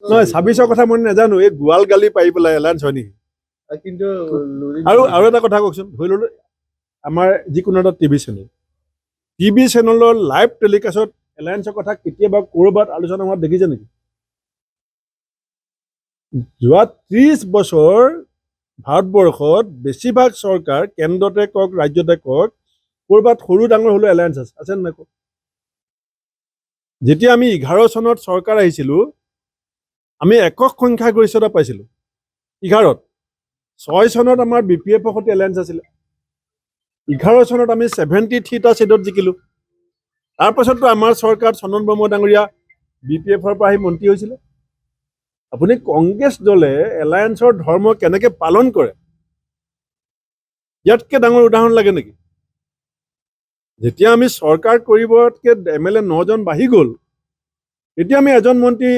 নহয় 26ৰ কথা মই নাজানো এই গোৱাল গালি পাৰি পেলাই এলায়েন্স হয় নেকি কিন্তু আৰু এটা কথা কওকচোন ধৰি ললো আমাৰ যিকোনো এটা টিভি চেনেলৰ লাইভ টেলিকাষ্টত এলায়েন্সৰ কথা কেতিয়াবা ক'ৰবাত আলোচনা হোৱাত দেখিছে নেকি যোৱা 30 বছৰ ভাৰতবৰ্ষত বেছিভাগ চৰকাৰ কেন্দ্ৰতে কওক ৰাজ্যতে কওক ক'ৰবাত সৰু ডাঙৰ হ'লেও এলায়েন্স আছে নে নাই কওক যেতিয়া আমি 11 চনত চৰকাৰ আহিছিলোঁ আমি একক সংখ্যাগৰিষ্ঠতা পাইছিলোঁ 11ত 6 চনত আমাৰ BPFৰ সৈতে এলায়েন্স আছিলে 11 চনত আমি 73টা ছিটত জিকিলোঁ তাৰপাছততো আমাৰ চৰকাৰত চন্দন ব্ৰহ্ম ডাঙৰীয়া BPFৰ পৰা আহি মন্ত্ৰী হৈছিলে আপুনি কংগ্ৰেছ দলে এলায়েন্সৰ ধৰ্ম কেনেকৈ পালন কৰে ইয়াতকৈ ডাঙৰ উদাহৰণ লাগে নেকি যেতিয়া আমি চৰকাৰ কৰিবতকৈ MLA 9জন বাঢ়ি গ'ল এতিয়া আমি এজন মন্ত্ৰী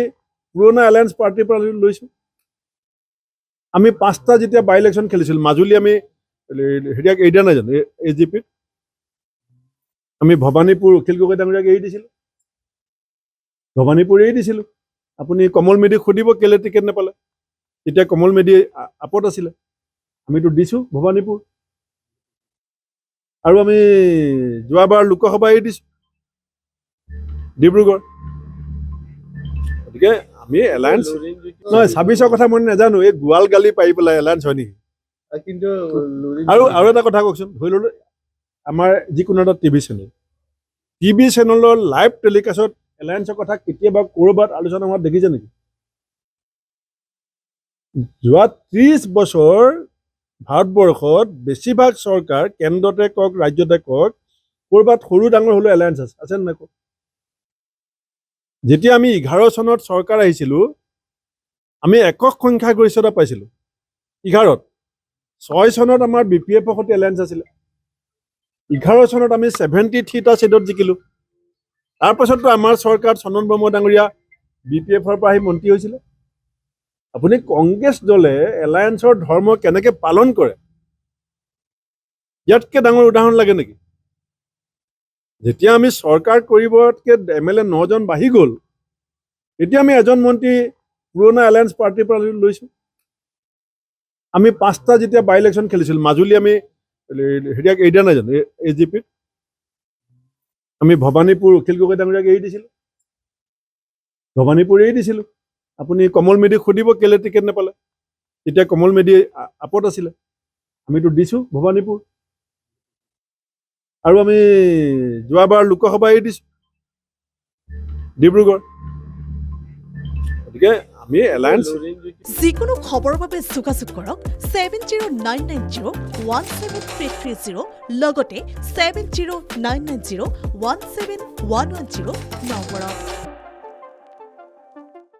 পুৰণা এলায়েন্স পাৰ্টিৰ পৰা লৈছোঁ আমি 5টা যেতিয়া বাই ইলেকশ্যন খেলিছিলোঁ মাজুলী আমি হেৰিয়াক এৰি দিয়া নাই জানো AGPত আমি ভৱানীপুৰ অখিল গগৈ ডাঙৰীয়াক এৰি দিছিলোঁ ভৱানীপুৰ এৰি দিছিলোঁ আপুনি কমল মেধিক সুধিব কেলৈ টিকেট নাপালে তেতিয়া কমল মেধি আপত আছিলে আমিতো দিছোঁ ভৱানীপুৰ আৰু আমি যোৱাবাৰ লোকসভা এৰি দিছোঁ ডিব্ৰুগড় গতিকে আমি এলায়েন্স নহয় 26ৰ কথা মই নাজানো এই গোৱাল গালি পাৰি পেলাই এলায়েন্স হয় নেকি কিন্তু আৰু এটা কথা কওকচোন ধৰি ললো আমাৰ যিকোনো এটা টিভি চেনেলৰ লাইভ টেলিকাষ্টত এলায়েন্সৰ কথা কেতিয়াবা ক'ৰবাত আলোচনা হোৱাত দেখিছে নেকি যোৱা 30 বছৰ ভাৰতবৰ্ষত বেছিভাগ চৰকাৰ কেন্দ্ৰতে কওক ৰাজ্যতে কওক ক'ৰবাত সৰু ডাঙৰ হ'লেও এলায়েন্স আছে নে নাই কওক যেতিয়া আমি 11 চনত চৰকাৰ আহিছিলোঁ আমি একক সংখ্যাগৰিষ্ঠতা পাইছিলোঁ 11ত 6 চনত আমাৰ BPFৰ সৈতে এলায়েন্স আছিলে 11 চনত আমি 73টা ছিটত জিকিলোঁ তাৰপাছততো আমাৰ চৰকাৰত চন্দন ব্ৰহ্ম ডাঙৰীয়া BPFৰ পৰা আহি মন্ত্ৰী হৈছিলে আপুনি কংগ্ৰেছ দলে এলায়েন্সৰ ধৰ্ম কেনেকৈ পালন কৰে ইয়াতকৈ ডাঙৰ উদাহৰণ লাগে নেকি যেতিয়া আমি চৰকাৰ কৰিবতকৈ MLA 9জন বাঢ়ি গ'ল এতিয়া আমি এজন মন্ত্ৰী পুৰণা এলায়েন্স পাৰ্টিৰ পৰা লৈছোঁ আমি 5টা যেতিয়া বাই ইলেকশ্যন খেলিছিলোঁ মাজুলী আমি হেৰিয়াক এৰি দিয়া নাই জানো AGPত আমি ভৱানীপুৰ অখিল গগৈ ডাঙৰীয়াক এৰি দিছিলোঁ ভৱানীপুৰ এৰি দিছিলোঁ আপুনি কমল মেধিক সুধিব কেলৈ টিকেট নাপালে তেতিয়া কমল মেধি আপত আছিলে আমিতো দিছোঁ ভৱানীপুৰ আৰু আমি যোৱাবাৰ লোকসভা এৰি দিছোঁ ডিব্ৰুগড় গতিকে আমি এলায়েন্স যিকোনো খবৰৰ বাবে যোগাযোগ কৰক 7099017330 লগতে 7099017110 নম্বৰত